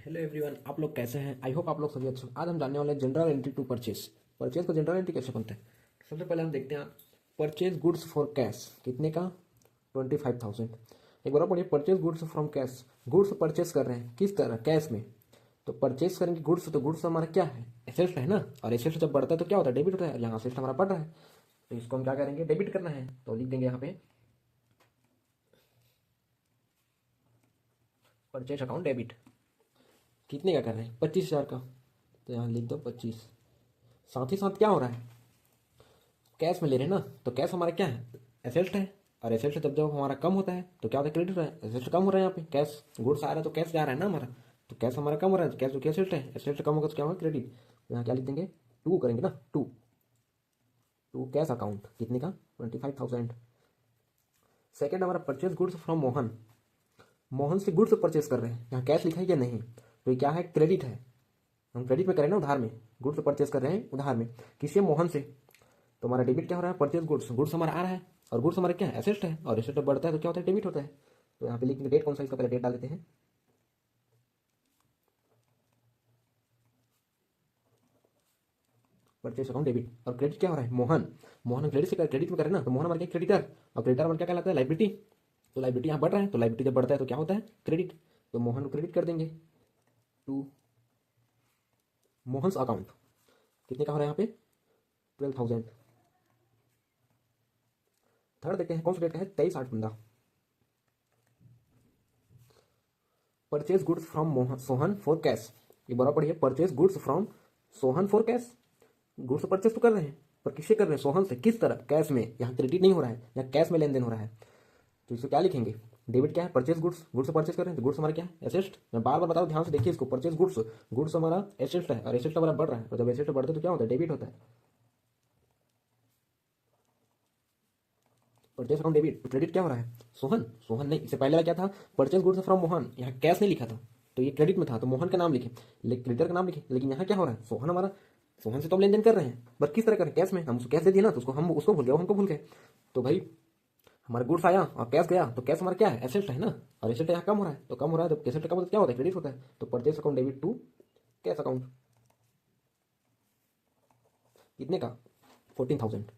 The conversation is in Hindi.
हेलो एवरीवन, आप लोग कैसे हैं? आई होप आप लोग सभी अच्छे हो। आज हम जानने वाले हैं general entry to purchase. Purchase को जनरल एंट्री कैसे बनता है? सबसे पहले हम देखते हैं परचेज गुड्स फॉर कैश। कितने का? 25,000। एक बार पढ़िए, purchase goods from cash. Goods purchase कर रहे हैं किस तरह? कैश में। तो परचेज करेंगे गुड्स, तो गुड्स हमारा क्या है? एसेट है ना। और एसेट जब बढ़ता है तो क्या होता है? डेबिट होता है। यहाँ एसेट हमारा बढ़ रहा है तो इसको हम क्या करेंगे? डेबिट करना है। तो लिख देंगे यहाँ पे परचेज अकाउंट डेबिट। कितने का कर रहे हैं? 25,000 का। तो यहाँ लिख दो 25। साथ ही साथ क्या हो रहा है? कैश में ले रहे हैं ना, तो कैश हमारा क्या है? एसेट है। और एसेट से जब हमारा कम होता है तो क्या होता है? क्रेडिट हो रहा है। एसेट कम हो रहा है, यहाँ पे कैश गुड्स आ रहा है तो कैश जा रहा है ना हमारा। तो कैश हमारा कम हो रहा है, कैश जो कि एसेट है, एसेट कम होगा तो क्या होगा? क्रेडिट। तो यहाँ क्या लिख देंगे? टू करेंगे ना, टू। To cash account. कितने का? 25,000। सेकेंड हमारा purchase goods from Mohan. Mohan से गुड्स परचेज कर रहे हैं, यहाँ कैश लिखा है या नहीं? तो ये क्या है? क्रेडिट है। हम क्रेडिट में करें ना, उधार में। गुड्स परचेज कर रहे हैं उधार में, किससे? मोहन से। तो हमारा डेबिट क्या हो रहा है? Purchase goods. गुड्स हमारा आ रहा है और गुड्स हमारा क्या है? एसेट है। और एसेट बढ़ता है तो क्या होता है? डेबिट होता है। तो यहाँ पे लिखेंगे डेट कौन सा, इसका पहले डेट डाल देते हैं। Purchase account debit. और क्रेडिट क्या हो रहा है? मोहन। मोहन हम क्रेडिट से क्रेडिट में करें ना, तो मोहन हमारे क्या? क्रेडिटर। और क्रेडिटर हमारा क्या कहलाता है? लाइबिलिटी। तो लाइबिलिटी यहाँ बढ़ रहा है, तो लाइबिलिटी जब बढ़ता है तो क्या होता है? क्रेडिट। तो मोहन को क्रेडिट कर देंगे टू मोहन्स अकाउंट। कितने का हो रहा है यहाँ पे? 12,000। थर्ड देखते हैं कौन सा डेट का है? 23/8/15। Purchase goods from Mohan Sohan for cash. एक बार पढ़िए, purchase goods from Sohan for cash. Goods purchase तो कर रहे हैं, पर किससे कर रहे हैं? सोहन से। किस तरह? कैश में। यहाँ क्रेडिट नहीं हो रहा है, यहाँ कैश में लेन देन हो रहा है। तो इसको क्या लिखेंगे? डेबिट क्या है? Purchase goods. गुड्स परचेज कर रहे हैं तो गुड्स हमारा क्या है? एसेट। मैं बार बार बताऊँ, ध्यान से देखिए इसको। परचेज गुड्स, गुड्स हमारा एसेट है और एसेट हमारा बढ़ रहा है। और जब एसेट बढ़ता है तो क्या होता है? डेबिट होता है। Purchase from debit. तो क्रेडिट क्या हो रहा है? सोहन। सोहन नहीं, इससे पहले क्या था? Purchase goods from Mohan. यहाँ कैश नहीं लिखा था तो ये क्रेडिट में था, तो मोहन का नाम लिखे, क्रेडिटर का नाम लिखे। लेकिन यहाँ क्या हो रहा है? सोहन हमारा। सोहन से तो हम लेन देन कर रहे हैं, पर किस तरह कर रहे हैं? कैश में। हम उसको कैश दे दिया ना, तो उसको हम उसको भूल गए, वो हमको भूल गए। तो भाई हमारा गुड्स आया और कैश गया, तो कैश हमारा क्या है? एसेट है ना। और एसेट यहाँ कम हो रहा है, तो कम हो रहा है तो एसेट कम होता है, क्या होता है? क्रेडिट होता है। तो purchase account debit to cash account. कितने का? 14,000।